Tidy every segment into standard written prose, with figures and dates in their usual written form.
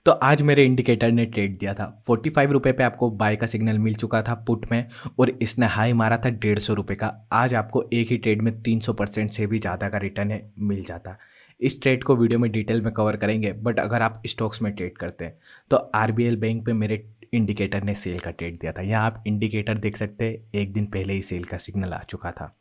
तो आज मेरे इंडिकेटर ने ट्रेड दिया था 45 रुपये पे आपको बाय का सिग्नल मिल चुका था पुट में। और इसने हाई मारा था 150 रुपये का। आज आपको एक ही ट्रेड में 300% से भी ज़्यादा का रिटर्न है मिल जाता। इस ट्रेड को वीडियो में डिटेल में कवर करेंगे, बट अगर आप स्टॉक्स में ट्रेड करते हैं तो आरबीएल बैंक पे मेरे इंडिकेटर ने सेल का ट्रेड दिया था। यहाँ आप इंडिकेटर देख सकते हैं, एक दिन पहले ही सेल का सिग्नल आ चुका था।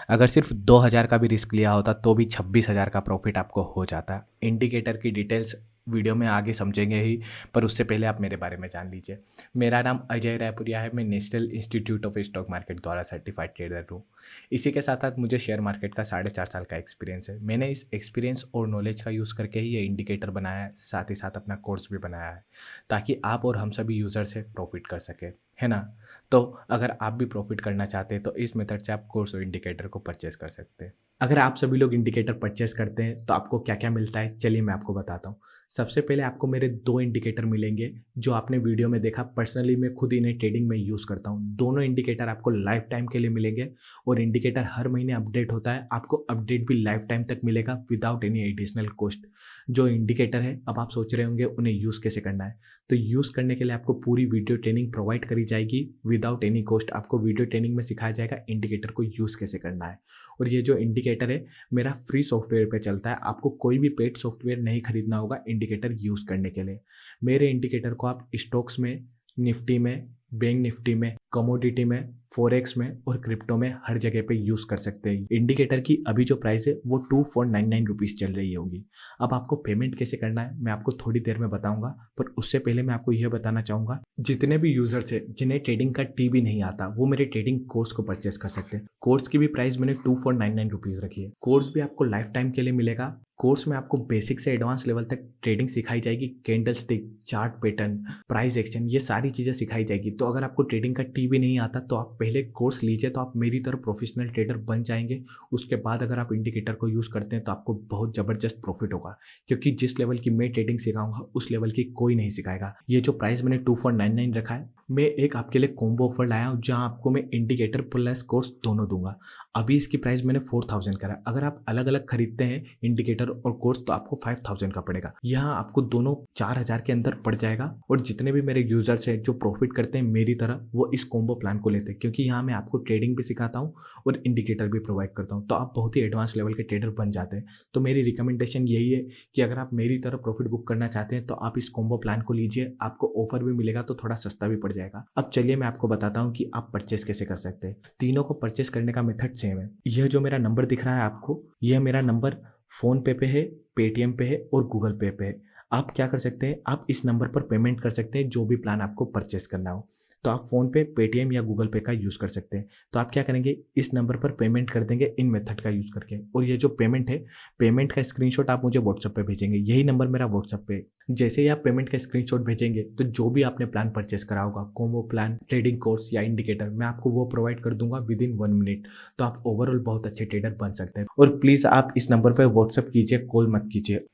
अगर सिर्फ 2000 का भी रिस्क लिया होता तो भी 26,000 का प्रॉफिट आपको हो जाता। इंडिकेटर की डिटेल्स वीडियो में आगे समझेंगे ही, पर उससे पहले आप मेरे बारे में जान लीजिए। मेरा नाम अजय रायपुरिया है। मैं national institute of stock market द्वारा सर्टिफाइड ट्रेडर हूँ। इसी के साथ साथ मुझे शेयर मार्केट का 4.5 साल का एक्सपीरियंस है। मैंने इस एक्सपीरियंस और नॉलेज का यूज़ करके ही ये इंडिकेटर बनाया है, साथ ही साथ अपना कोर्स भी बनाया है, ताकि आप और हम सभी यूज़र से प्रॉफिट कर सके, है ना। तो अगर आप भी प्रॉफिट करना चाहते हैं तो इस मेथड से आप कोर्स और इंडिकेटर को परचेस कर सकते हैं। अगर आप सभी लोग इंडिकेटर परचेस करते हैं तो आपको क्या क्या मिलता है, चलिए मैं आपको बताता हूँ। सबसे पहले आपको मेरे 2 इंडिकेटर मिलेंगे जो आपने वीडियो में देखा। पर्सनली मैं खुद इन्हें ट्रेडिंग में यूज़ करता हूँ। दोनों इंडिकेटर आपको लाइफ टाइम के लिए मिलेंगे और इंडिकेटर हर महीने अपडेट होता है। आपको अपडेट भी लाइफ टाइम तक मिलेगा विदाउट एनी एडिशनल कॉस्ट। जो इंडिकेटर है, अब आप सोच रहे होंगे उन्हें यूज़ कैसे करना है, तो यूज़ करने के लिए आपको पूरी वीडियो ट्रेनिंग प्रोवाइड करी जाएगी विदाउट एनी कॉस्ट। आपको वीडियो ट्रेनिंग में सिखाया जाएगा इंडिकेटर को यूज़ कैसे करना है। और ये जो इंडिकेटर है मेरा फ्री सॉफ्टवेयर पे चलता है। आपको कोई भी पेड सॉफ्टवेयर नहीं खरीदना होगा इंडिकेटर यूज़ करने के लिए। मेरे इंडिकेटर को आप स्टॉक्स में, निफ्टी में, बैंक निफ्टी में, कमोडिटी में, फॉरेक्स में और क्रिप्टो में हर जगह पे यूज़ कर सकते हैं। इंडिकेटर की अभी जो प्राइस है वो 2499 रुपीज़ चल रही होगी। अब आपको पेमेंट कैसे करना है मैं आपको थोड़ी देर में बताऊंगा, पर उससे पहले मैं आपको यह बताना चाहूँगा, जितने भी यूज़र्स है जिन्हें ट्रेडिंग का टी भी नहीं आता वो मेरे ट्रेडिंग कोर्स को परचेस कर सकते हैं। कोर्स की भी प्राइस मैंने 2499 रुपीज़ रखी है। कोर्स भी आपको लाइफ टाइम के लिए मिलेगा। कोर्स में आपको बेसिक से एडवांस लेवल तक ट्रेडिंग सिखाई जाएगी। Candle stick, chart pattern, price action, ये सारी चीज़ें सिखाई जाएगी। तो अगर आपको ट्रेडिंग का टी भी नहीं आता तो आप पहले कोर्स लीजिए, तो आप मेरी तरह प्रोफेशनल ट्रेडर बन जाएंगे। उसके बाद अगर आप इंडिकेटर को यूज़ करते हैं तो आपको बहुत ज़बरदस्त प्रॉफिट होगा, क्योंकि जिस लेवल की मैं ट्रेडिंग सिखाऊंगा उस लेवल की कोई नहीं सिखाएगा। ये जो प्राइस मैंने 2499 रखा है, मैं एक आपके लिए कॉम्बो ऑफर लाया हूँ जहाँ आपको मैं इंडिकेटर प्लस कोर्स दोनों दूंगा। अभी इसकी प्राइस मैंने 4000 करा। अगर आप अलग अलग खरीदते हैं इंडिकेटर और कोर्स तो आपको 5000 का पड़ेगा। यहाँ आपको दोनों 4000 के अंदर पड़ जाएगा। और जितने भी मेरे यूजर्स हैं जो प्रॉफिट करते हैं मेरी तरह, वो इस कॉम्बो प्लान को लेते हैं, क्योंकि यहाँ मैं आपको ट्रेडिंग भी सिखाता हूँ और इंडिकेटर भी प्रोवाइड करता हूँ। तो आप बहुत ही एडवांस लेवल के ट्रेडर बन जाते हैं। तो मेरी रिकमेंडेशन यही है कि अगर आप मेरी तरह प्रॉफिट बुक करना चाहते हैं तो आप इस कॉम्बो प्लान को लीजिए। आपको ऑफर भी मिलेगा तो थोड़ा सस्ता भी पड़ जाएगा। अब चलिए मैं आपको बताता हूँ कि आप परचेस कैसे कर सकते हैं। तीनों को परचेस करने का मेथड सेम है। यह जो मेरा नंबर दिख रहा है आपको, यह मेरा नंबर फ़ोन पे है, पेटीएम पे है और गूगल पे है। आप क्या कर सकते हैं, आप इस नंबर पर पेमेंट कर सकते हैं जो भी प्लान आपको परचेस करना हो। तो आप फ़ोन पे, पेटीएम या गूगल पे का यूज़ कर सकते हैं। तो आप क्या करेंगे, इस नंबर पर पेमेंट कर देंगे इन मेथड का यूज़ करके। और ये जो पेमेंट है, पेमेंट का स्क्रीनशॉट आप मुझे व्हाट्सएप पे भेजेंगे। यही नंबर मेरा व्हाट्सएप पे है। जैसे ही आप पेमेंट का स्क्रीनशॉट भेजेंगे तो जो भी आपने प्लान परचेस करा होगा, कॉम्बो प्लान, ट्रेडिंग कोर्स या इंडिकेटर, मैं आपको वो प्रोवाइड कर दूंगा विद इन 1 मिनट। तो आप ओवरऑल बहुत अच्छे ट्रेडर बन सकते हैं। और प्लीज़ आप इस नंबर पर व्हाट्सएप कीजिए, कॉल मत कीजिए।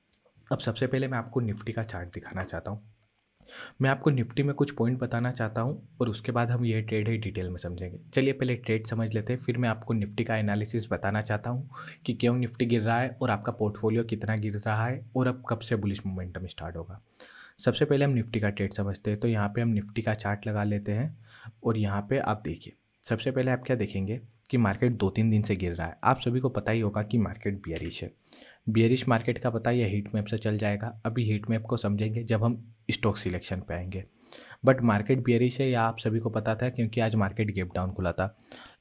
अब सबसे पहले मैं आपको निफ्टी का चार्ट दिखाना चाहता हूँ। मैं आपको निफ्टी में कुछ पॉइंट बताना चाहता हूँ और उसके बाद हम ये ट्रेड है डिटेल में समझेंगे। चलिए पहले ट्रेड समझ लेते हैं, फिर मैं आपको निफ्टी का एनालिसिस बताना चाहता हूँ कि क्यों निफ्टी गिर रहा है और आपका पोर्टफोलियो कितना गिर रहा है और अब कब से बुलिश मोमेंटम स्टार्ट होगा। सबसे पहले हम निफ्टी का ट्रेड समझते हैं। तो यहाँ पे हम निफ्टी का चार्ट लगा लेते हैं और यहाँ पे आप देखिए, सबसे पहले आप क्या देखेंगे कि मार्केट 2-3 दिन से गिर रहा है। आप सभी को पता ही होगा कि मार्केट बियरिश है। बियरिश मार्केट का पता यह हीट मैप से चल जाएगा। अभी हीट मैप को समझेंगे जब हम स्टॉक सिलेक्शन पे आएंगे। बट मार्केट बियरिश है, या आप सभी को पता था, क्योंकि आज मार्केट गैप डाउन खुला था।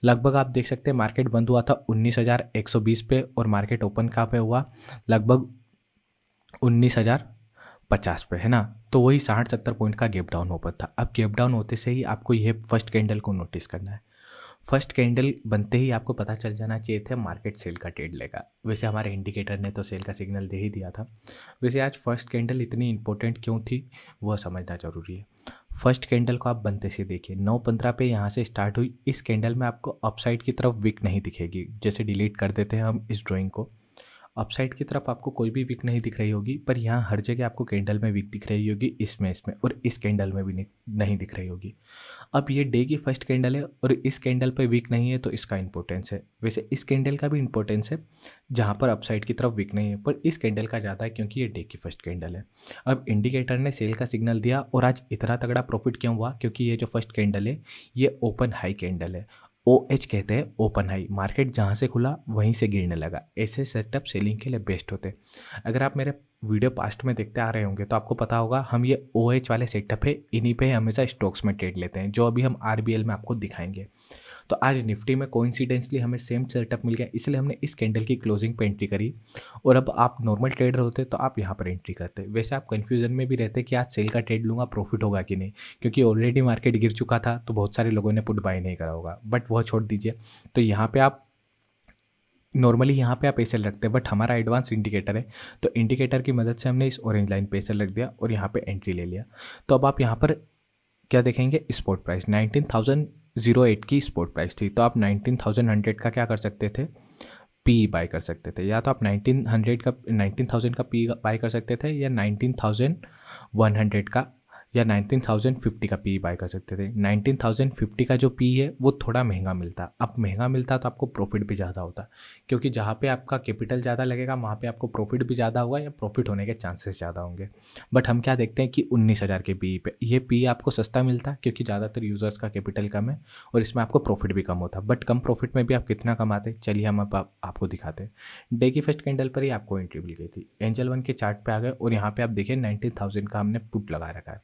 लगभग आप देख सकते हैं मार्केट बंद हुआ था 19,120 पे और मार्केट ओपन कहाँ पे हुआ, लगभग 19,050 पे, है ना। तो वही 60-70 पॉइंट का गैप डाउन ओपन था। अब गैप डाउन होते से ही आपको यह फर्स्ट कैंडल को नोटिस करना है। फर्स्ट कैंडल बनते ही आपको पता चल जाना चाहिए था मार्केट सेल का ट्रेड लेगा। वैसे हमारे इंडिकेटर ने तो सेल का सिग्नल दे ही दिया था। वैसे आज फर्स्ट कैंडल इतनी इंपॉर्टेंट क्यों थी वह समझना जरूरी है। फर्स्ट कैंडल को आप बनते से देखिए, 9:15 पे यहाँ से स्टार्ट हुई। इस कैंडल में आपको अपसाइड की तरफ विक नहीं दिखेगी। जैसे डिलीट कर देते हैं हम इस ड्राइंग को। अपसाइड की तरफ आपको कोई भी विक नहीं दिख रही होगी, पर यहाँ हर जगह आपको कैंडल में विक दिख रही होगी, इसमें और इस कैंडल में भी नहीं दिख रही होगी। अब ये डे की फर्स्ट कैंडल है और इस कैंडल पे वीक नहीं है, तो इसका इंपॉर्टेंस है। वैसे इस कैंडल का भी इंपॉर्टेंस है जहाँ पर अपसाइड की तरफ वीक नहीं है, पर इस कैंडल का ज़्यादा है क्योंकि ये डे की फर्स्ट कैंडल है। अब इंडिकेटर ने सेल का सिग्नल दिया और आज इतना तगड़ा प्रॉफिट क्यों हुआ, क्योंकि ये जो फर्स्ट कैंडल है ये ओपन हाई कैंडल है। OH कहते हैं ओपन हाई, मार्केट जहाँ से खुला वहीं से गिरने लगा। ऐसे सेटअप सेलिंग के लिए बेस्ट होते हैं। अगर आप मेरे वीडियो पास्ट में देखते आ रहे होंगे तो आपको पता होगा हम ये OH वाले सेटअप है, इन्हीं पे हमेशा स्टॉक्स में ट्रेड लेते हैं, जो अभी हम RBL में आपको दिखाएंगे। तो आज निफ्टी में कोइंसिडेंसली हमें सेम सेटअप मिल गया, इसलिए हमने इस कैंडल की क्लोजिंग पे एंट्री करी। और अब आप नॉर्मल ट्रेडर होते तो आप यहाँ पर एंट्री करते। वैसे आप कन्फ्यूजन में भी रहते कि आज सेल का ट्रेड लूँगा, प्रॉफिट होगा कि नहीं, क्योंकि ऑलरेडी मार्केट गिर चुका था तो बहुत सारे लोगों ने पुट बाय नहीं करा होगा, बट वह छोड़ दीजिए। तो यहाँ पे आप नॉर्मली यहाँ पे आप एसएल रखते हैं, बट हमारा एडवांस इंडिकेटर है, तो इंडिकेटर की मदद से हमने इस ऑरेंज लाइन पे एसएल रख दिया और यहाँ पे एंट्री ले लिया। तो अब आप यहाँ पर क्या देखेंगे, स्पॉट प्राइस 19,008 की स्पॉट प्राइस थी, तो आप 19,100 का क्या कर सकते थे, पी बाय कर सकते थे। या तो आप 19,000 का पी बाय कर सकते थे, या 19,100 का या 19,050 का पी बाय कर सकते थे। 19,050 का जो पी है वो थोड़ा महंगा मिलता। अब महंगा मिलता तो आपको प्रॉफिट भी ज़्यादा होता, क्योंकि जहाँ पे आपका कैपिटल ज़्यादा लगेगा वहाँ पे आपको प्रॉफिट भी ज़्यादा होगा या प्रॉफिट होने के चांसेस ज़्यादा होंगे। बट हम क्या देखते हैं कि 19,000 के पी पे ये पी आपको सस्ता मिलता, क्योंकि ज़्यादातर यूज़र्स का कैपिटल कम है और इसमें आपको प्रॉफिट भी कम होता। बट कम प्रॉफिट में भी आप कितना कमाते, चलिए हम आपको दिखाते हैं। डे की फर्स्ट कैंडल पर ही आपको एंट्री मिल गई थी। एंजल वन के चार्ट पे आ गए और यहाँ पे आप देखिए 19,000 का हमने पुट लगा रखा है।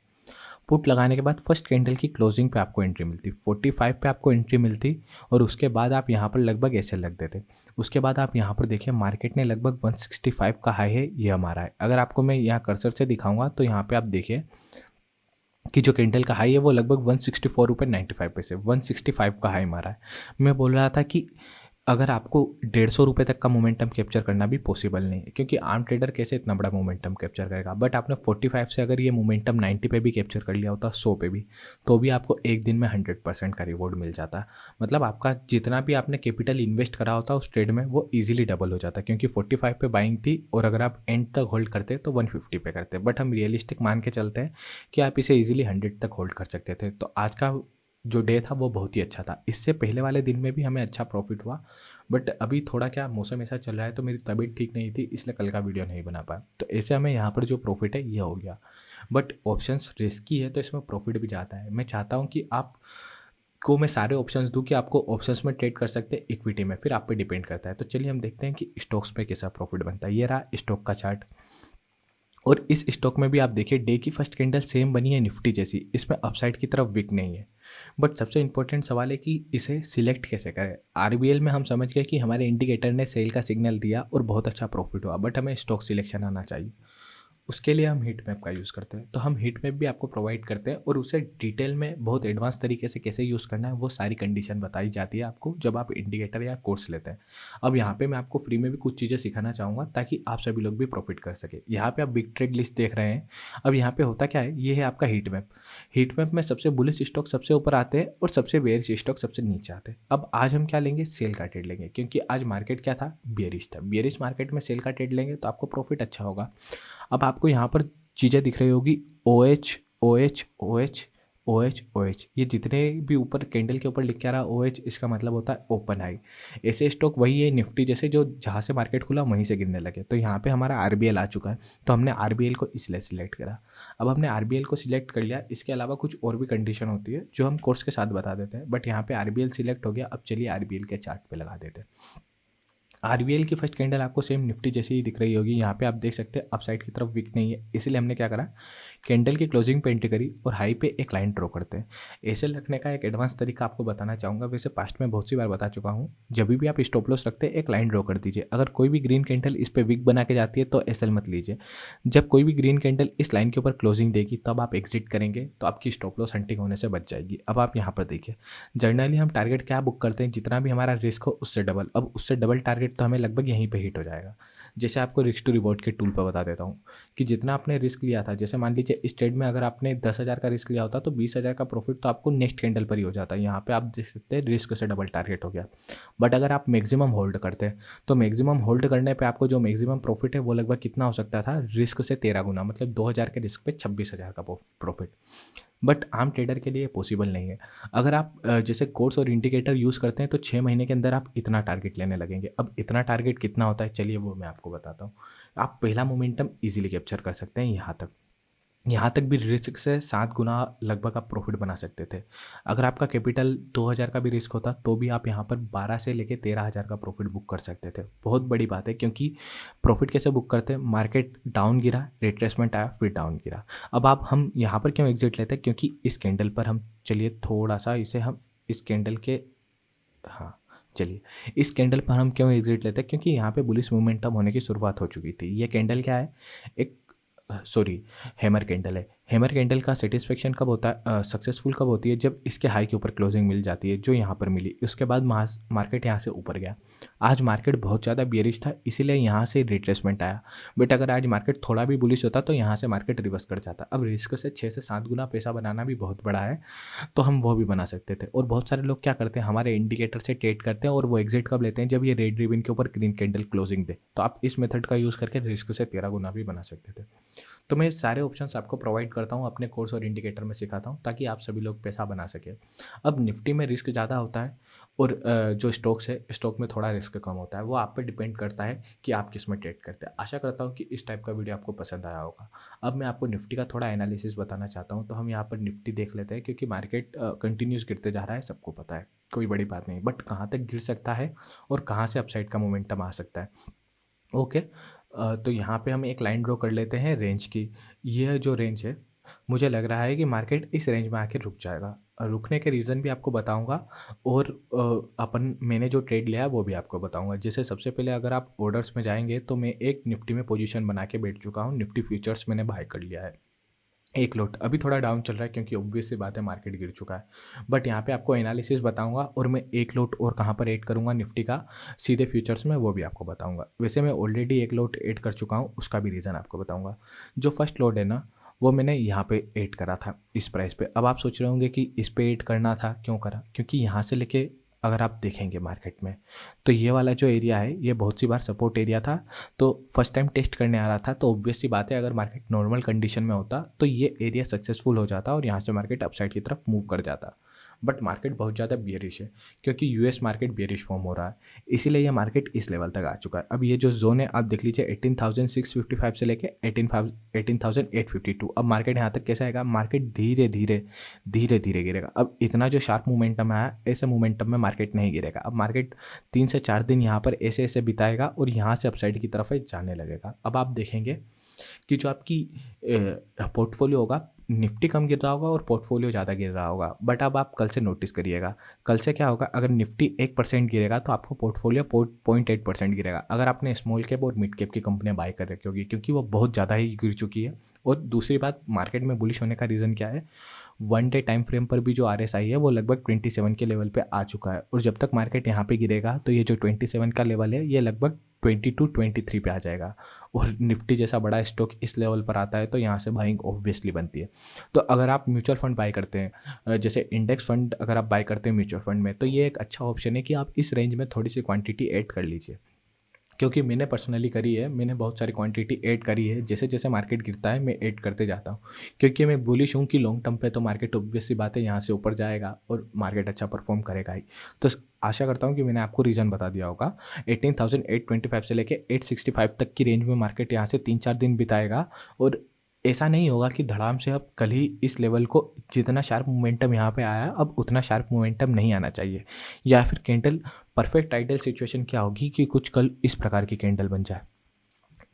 पुट लगाने के बाद फर्स्ट कैंडल की क्लोजिंग पे आपको एंट्री मिलती, 45 पे आपको एंट्री मिलती और उसके बाद आप यहाँ पर लगभग ऐसे लग देते। उसके बाद आप यहाँ पर देखिए मार्केट ने लगभग 165 का हाई है, ये हमारा है। अगर आपको मैं यहाँ कर्सर से दिखाऊंगा तो यहाँ पे आप देखिए कि जो कैंडल का हाई है वो लगभग 164 रुपये 95 पैसे, 165 का हाई मारा है। मैं बोल रहा था कि अगर आपको 150 रुपये तक का मोमेंटम कैप्चर करना भी पॉसिबल नहीं है, क्योंकि आम ट्रेडर कैसे इतना बड़ा मोमेंटम कैप्चर करेगा। बट आपने 45 से अगर ये मोमेंटम 90 पे भी कैप्चर कर लिया होता, 100 पे भी, तो भी आपको एक दिन में 100% का रिवॉर्ड मिल जाता। मतलब आपका जितना भी आपने कैपिटल इन्वेस्ट करा होता उस ट्रेड में वो ईजिली डबल हो जाता, क्योंकि 45 पे बाइंग थी और अगर आप एंड तक होल्ड करते तो 150 पे करते। बट हम रियलिस्टिक मान के चलते हैं कि आप इसे ईजिली 100 तक होल्ड कर सकते थे। तो आज का जो डे था वो बहुत ही अच्छा था। इससे पहले वाले दिन में भी हमें अच्छा प्रॉफिट हुआ, बट अभी थोड़ा क्या मौसम ऐसा चल रहा है तो मेरी तबीयत ठीक नहीं थी, इसलिए कल का वीडियो नहीं बना पाया। तो ऐसे हमें यहाँ पर जो प्रॉफिट है ये हो गया। बट ऑप्शंस रिस्की है तो इसमें प्रॉफिट भी जाता है। मैं चाहता हूँ कि आप को मैं सारे ऑप्शंस दूँ कि आपको ऑप्शंस में ट्रेड कर सकते हैं, इक्विटी में फिर आप पे डिपेंड करता है। तो चलिए हम देखते हैं कि स्टॉक्स पे कैसा प्रॉफिट बनता है। ये रहा स्टॉक का चार्ट और इस स्टॉक में भी आप देखिए डे की फर्स्ट कैंडल सेम बनी है निफ्टी जैसी, इसमें अपसाइड की तरफ विक नहीं है। बट सबसे इंपॉर्टेंट सवाल है कि इसे सिलेक्ट कैसे करें। RBL में हम समझ गए कि हमारे इंडिकेटर ने सेल का सिग्नल दिया और बहुत अच्छा प्रॉफिट हुआ, बट हमें स्टॉक सिलेक्शन आना चाहिए। उसके लिए हम हीट मैप का यूज़ करते हैं। तो हम हीट मैप भी आपको प्रोवाइड करते हैं और उसे डिटेल में बहुत एडवांस तरीके से कैसे यूज़ करना है वो सारी कंडीशन बताई जाती है आपको जब आप इंडिकेटर या कोर्स लेते हैं। अब यहाँ पे मैं आपको फ्री में भी कुछ चीज़ें सिखाना चाहूँगा ताकि आप सभी लोग भी प्रॉफिट कर सके। यहाँ पे आप बिग ट्रेड लिस्ट देख रहे हैं। अब यहाँ पे होता क्या है, ये है आपका हीट मैप। हीट मैप में सबसे बुलिश स्टॉक सबसे ऊपर आते हैं और सबसे बेयरिश स्टॉक सबसे नीचे आते हैं। अब आज हम क्या लेंगे, सेल का ट्रेड लेंगे, क्योंकि आज मार्केट क्या था, बेयरिश था। बेयरिश मार्केट में सेल का ट्रेड लेंगे तो आपको प्रॉफिट अच्छा होगा। अब आपको यहाँ पर चीज़ें दिख रही होगी, OH OH OH OH OH, ये जितने भी ऊपर कैंडल के ऊपर लिख के आ रहा OH, इसका मतलब होता है ओपन हाई। ऐसे स्टॉक वही है निफ्टी जैसे जो जहाँ से मार्केट खुला वहीं से गिरने लगे। तो यहाँ पे हमारा RBL आ चुका है, तो हमने RBL को इसलिए सिलेक्ट करा। अब हमने RBL को सिलेक्ट कर लिया, इसके अलावा कुछ और भी कंडीशन होती है जो हम कोर्स के साथ बता देते हैं, बट यहाँ पे RBL सिलेक्ट हो गया। अब चलिए RBL के चार्ट पे लगा देते हैं। RBL की फर्स्ट कैंडल आपको सेम निफ्टी जैसी ही दिख रही होगी। यहाँ पे आप देख सकते हैं अपसाइड की तरफ विक नहीं है, इसलिए हमने क्या करा, कैंडल की क्लोजिंग पे एंट्री करी और हाई पे एक लाइन ड्रॉ करते हैं। ऐसे रखने का एक एडवांस तरीका आपको बताना चाहूँगा, वैसे पास्ट में बहुत सी बार बता चुका हूँ। जब भी आप स्टॉप लॉस रखते हैं एक लाइन ड्रॉ कर दीजिए। अगर कोई भी ग्रीन कैंडल इस पर विक बना के जाती है तो एसएल मत लीजिए। जब कोई भी ग्रीन कैंडल इस लाइन के ऊपर क्लोजिंग देगी तब आप एग्जिट करेंगे, तो आपकी स्टॉप लॉस हंटिंग होने से बच जाएगी। अब आप यहाँ पर देखिए, जर्नली हम टारगेट क्या बुक करते हैं, जितना भी हमारा रिस्क हो उससे डबल। अब उससे डबल टारगेट तो हमें लगभग यहीं पे हिट हो जाएगा। जैसे आपको रिस्क टू रिवॉर्ड के टूल पर बता देता हूँ कि जितना आपने रिस्क लिया था, जैसे मान लीजिए लीजिए इस ट्रेड में अगर आपने 10,000 का रिस्क लिया होता तो 20,000 का प्रॉफिट तो आपको नेक्स्ट कैंडल पर ही हो जाता है। यहाँ पे आप देख सकते हैं रिस्क से डबल टारगेट हो गया। बट अगर आप मैक्सिमम होल्ड करते हैं तो मैक्सिमम होल्ड करने पे आपको जो मैक्सिमम प्रॉफिट है वो लगभग कितना हो सकता था, रिस्क से 13 गुना, मतलब 2,000 के रिस्क पे 26,000 का प्रॉफिट। बट आम ट्रेडर के लिए पॉसिबल नहीं है। अगर आप जैसे कोर्स और इंडिकेटर यूज़ करते हैं तो 6 महीने के अंदर आप इतना टारगेट लेने लगेंगे। अब इतना टारगेट कितना होता है, चलिए वो मैं आपको बताता हूँ। आप पहला मोमेंटम ईजिली कैप्चर कर सकते हैं यहाँ तक भी रिस्क से 7 गुना लगभग आप प्रॉफिट बना सकते थे। अगर आपका कैपिटल 2,000 का भी रिस्क होता तो भी आप यहाँ पर 12 से लेके 13,000 का प्रॉफिट बुक कर सकते थे। बहुत बड़ी बात है, क्योंकि प्रॉफिट कैसे बुक करते हैं, मार्केट डाउन गिरा, रिट्रेसमेंट आया, फिर डाउन गिरा। अब आप हम यहाँ पर क्यों एग्जिट लेते हैं, क्योंकि इस कैंडल पर हम चलिए थोड़ा सा इसे हम इस कैंडल के हाँ चलिए इस कैंडल पर हम क्यों एग्जिट लेते हैं, क्योंकि यहाँ पे बुलिश मोमेंटम होने की शुरुआत हो चुकी थी। ये कैंडल क्या है, एक सॉरी हैमर कैंडल है। हैमर कैंडल का सेटिस्फेक्शन कब होता है, सक्सेसफुल कब होती है, जब इसके हाई के ऊपर क्लोजिंग मिल जाती है जो यहाँ पर मिली। उसके बाद मार्केट यहाँ से ऊपर गया। आज मार्केट बहुत ज़्यादा बियरिश था, इसीलिए यहाँ से रिट्रेसमेंट आया। बट अगर आज मार्केट थोड़ा भी बुलिश होता तो यहाँ से मार्केट रिवर्स कर जाता। अब रिस्क से 6 से 7 गुना पैसा बनाना भी बहुत बड़ा है, तो हम वो भी बना सकते थे। और बहुत सारे लोग क्या करते हैं, हमारे इंडिकेटर से ट्रेड करते हैं और वो एग्जिट कब लेते हैं, जब ये रेड रिबन के ऊपर ग्रीन कैंडल क्लोजिंग दे। तो आप इस मेथड का यूज़ करके रिस्क से 13 गुना भी बना सकते थे। तो मैं सारे ऑप्शंस आपको प्रोवाइड करता हूँ, अपने कोर्स और इंडिकेटर में सिखाता हूँ, ताकि आप सभी लोग पैसा बना सकें। अब निफ्टी में रिस्क ज़्यादा होता है और जो स्टॉक्स है, स्टॉक में थोड़ा रिस्क कम होता है। वो आप पे डिपेंड करता है कि आप किस में ट्रेड करते हैं। आशा करता हूँ कि इस टाइप का वीडियो आपको पसंद आया होगा। अब मैं आपको निफ्टी का थोड़ा एनालिसिस बताना चाहता हूँ। तो हम यहाँ पर निफ्टी देख लेते हैं, क्योंकि मार्केट कंटिन्यूस गिरते जा रहा है, सबको पता है, कोई बड़ी बात नहीं। बट कहाँ तक गिर सकता है और कहाँ से अपसाइड का मोमेंटम आ सकता है, ओके। तो यहाँ पे हम एक लाइन ड्रॉ कर लेते हैं रेंज की। यह जो रेंज है, मुझे लग रहा है कि मार्केट इस रेंज में आके रुक जाएगा। रुकने के रीज़न भी आपको बताऊंगा, और मैंने जो ट्रेड लिया है वो भी आपको बताऊंगा। जैसे सबसे पहले अगर आप ऑर्डर्स में जाएंगे तो मैं एक निफ्टी में पोजीशन बना के बैठ चुका हूँ। निफ्टी फ्यूचर्स मैंने बाय कर लिया है, एक लॉट। अभी थोड़ा डाउन चल रहा है, क्योंकि ऑब्वियस सी बात है मार्केट गिर चुका है। बट यहाँ पे आपको एनालिसिस बताऊंगा, और मैं एक लॉट और कहाँ पर ऐड करूँगा निफ्टी का सीधे फ्यूचर्स में, वो भी आपको बताऊंगा। वैसे मैं ऑलरेडी एक लॉट ऐड कर चुका हूँ, उसका भी रीज़न आपको बताऊंगा। जो फर्स्ट लॉट है ना, वो मैंने यहाँ पे ऐड करा था इस प्राइस पे। अब आप सोच रहे होंगे कि इस पे ऐड करना था, क्यों करा, क्योंकि यहाँ से लेके अगर आप देखेंगे मार्केट में, तो ये वाला जो एरिया है ये बहुत सी बार सपोर्ट एरिया था। तो फर्स्ट टाइम टेस्ट करने आ रहा था, तो ऑब्वियस सी बात है अगर मार्केट नॉर्मल कंडीशन में होता तो ये एरिया सक्सेसफुल हो जाता और यहाँ से मार्केट अपसाइड की तरफ मूव कर जाता। बट मार्केट बहुत ज़्यादा बियरिश है, क्योंकि यूएस मार्केट बियरिश फॉर्म हो रहा है, इसीलिए ये मार्केट इस लेवल तक आ चुका है। अब ये जो जोन है आप देख लीजिए, 18,655 से लेके 18,852। अब मार्केट यहाँ तक कैसा आएगा, मार्केट धीरे धीरे गिरेगा। अब इतना जो शार्प मोमेंटम आया, ऐसे मोमेंटम में मार्केट नहीं गिरेगा। अब मार्केट 3 से 4 दिन यहाँ पर ऐसे बिताएगा और यहाँ से अपसाइड की तरफ जाने लगेगा। अब आप देखेंगे कि जो आपकी पोर्टफोलियो होगा, निफ्टी कम गिर रहा होगा और पोर्टफोलियो ज़्यादा गिर रहा होगा। बट अब आप कल से नोटिस करिएगा, कल से क्या होगा, अगर निफ्टी 1% गिरेगा तो आपको पोर्टफोलियो 0.8% गिरेगा। अगर आपने स्मॉल कैप और मिड कैप की कंपनियां बाय कर रखी होगी, क्योंकि वो बहुत ज़्यादा ही गिर चुकी है। और दूसरी बात, मार्केट में बुलिश होने का रीज़न क्या है, 1 डे टाइम फ्रेम पर भी जो RSI है वो लगभग 27 के लेवल पे आ चुका है। और जब तक मार्केट यहाँ पे गिरेगा तो ये जो 27 का लेवल है ये लगभग 22-23 पे आ जाएगा। और निफ्टी जैसा बड़ा स्टॉक इस लेवल पर आता है तो यहाँ से बाइंग ऑब्वियसली बनती है। तो अगर आप म्यूचुअल फंड बाय करते हैं, जैसे इंडेक्स फंड अगर आप बाय करते हैं म्यूचुअल फंड में, तो ये एक अच्छा ऑप्शन है कि आप इस रेंज में थोड़ी सी क्वांटिटी ऐड कर लीजिए। क्योंकि मैंने पर्सनली करी है, मैंने बहुत सारी क्वांटिटी ऐड करी है। जैसे जैसे मार्केट गिरता है मैं ऐड करते जाता हूँ, क्योंकि मैं बुलिश हूँ कि लॉन्ग टर्म पे तो मार्केट ऑब्वियस सी बात है यहाँ से ऊपर जाएगा और मार्केट अच्छा परफॉर्म करेगा ही। तो आशा करता हूँ कि मैंने आपको रीज़न बता दिया होगा। 18,825 से लेके 865 तक की रेंज में मार्केट यहाँ से 3-4 दिन बिताएगा। और ऐसा नहीं होगा कि धड़ाम से अब कल ही इस लेवल को, जितना शार्प मोमेंटम यहाँ पे आया अब उतना शार्प मोमेंटम नहीं आना चाहिए। या फिर कैंडल परफेक्ट आइडियल सिचुएशन क्या होगी कि कुछ कल इस प्रकार की कैंडल बन जाए,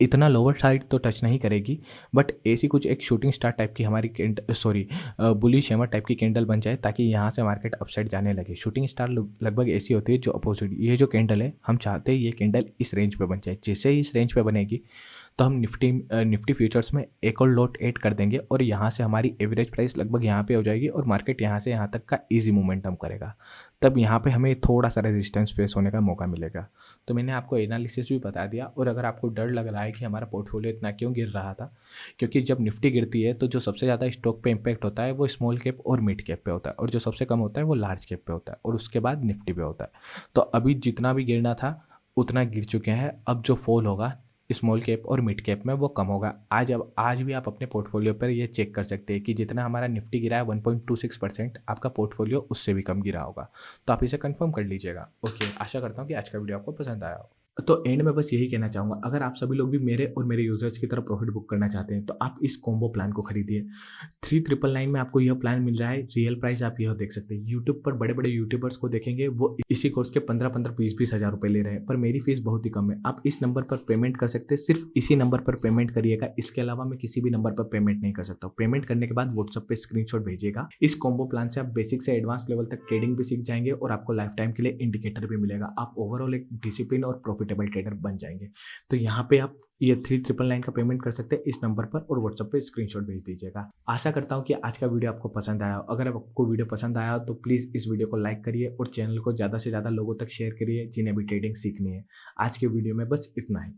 इतना लोअर साइड तो टच नहीं करेगी, बट ऐसी कुछ एक शूटिंग स्टार टाइप की हमारी बुलिश हैमर टाइप की कैंडल बन जाए, ताकि यहाँ से मार्केट अपसाइड जाने लगे। शूटिंग स्टार लगभग ऐसी होती है जो अपोजिट, ये जो कैंडल है हम चाहते हैं ये कैंडल इस रेंज पे बन जाए। जैसे ही इस रेंज पे बनेगी तो हम निफ्टी फ्यूचर्स में एक और लॉट ऐड कर देंगे और यहाँ से हमारी एवरेज प्राइस लगभग यहाँ पे हो जाएगी और मार्केट यहाँ से यहाँ तक का ईजी मोमेंटम करेगा। तब यहाँ पे हमें थोड़ा सा रेजिस्टेंस फेस होने का मौका मिलेगा। तो मैंने आपको एनालिसिस भी बता दिया। और अगर आपको डर लग रहा है कि हमारा पोर्टफोलियो इतना क्यों गिर रहा था, क्योंकि जब निफ्टी गिरती है तो जो सबसे ज़्यादा स्टॉक पे इम्पैक्ट होता है वो स्मॉल कैप और मिड कैप पे होता है, और जो सबसे कम होता है वो लार्ज कैप पे होता है, और उसके बाद निफ्टी पे होता है। तो अभी जितना भी गिरना था उतना गिर चुके हैं। अब जो फॉल होगा स्मॉल कैप और मिड कैप में वो कम होगा। आज भी आप अपने पोर्टफोलियो पर ये चेक कर सकते हैं कि जितना हमारा निफ्टी गिरा है 1.26%, आपका पोर्टफोलियो उससे भी कम गिरा होगा। तो आप इसे कंफर्म कर लीजिएगा। ओके, आशा करता हूँ कि आज का वीडियो आपको पसंद आया हो। तो एंड में बस यही कहना चाहूँगा, अगर आप सभी लोग भी मेरे और मेरे यूजर्स की तरह प्रॉफिट बुक करना चाहते हैं तो आप इस कॉम्बो प्लान को खरीदिए। 3999 में आपको यह प्लान मिल रहा है। रियल प्राइस आप यह देख सकते हैं। यूट्यूब पर बड़े बड़े यूट्यूबर्स को देखेंगे वो इसी कोर्स के 15-15, 20-20 हज़ार रुपये ले रहे हैं, पर मेरी फीस बहुत ही कम है। आप इस नंबर पर पेमेंट कर सकते हैं, सिर्फ इसी नंबर पर पेमेंट करिएगा। इसके अलावा मैं किसी भी नंबर पर पेमेंट नहीं कर सकता। पेमेंट करने के बाद व्हाट्सएप पे स्क्रीनशॉट भेजिएगा। इस कॉम्बो प्लान से आप बेसिक से एडवांस लेवल तक ट्रेडिंग भी सीख जाएंगे और आपको लाइफ टाइम के लिए इंडिकेटर भी मिलेगा। आप ओवरऑल एक डिसिप्लिन और प्रॉफिटेबल ट्रेडर बन जाएंगे। तो यहाँ पे आप ये 3999 का पेमेंट कर सकते हैं इस नंबर पर, और व्हाट्सएप पे स्क्रीनशॉट भेज दीजिएगा। आशा करता हूँ कि आज का वीडियो आपको पसंद आया हो। अगर आपको वीडियो पसंद आया हो तो प्लीज़ इस वीडियो को लाइक करिए और चैनल को ज़्यादा से ज़्यादा लोगों तक शेयर करिए जिन्हें भी ट्रेडिंग सीखनी है। आज के वीडियो में बस इतना ही।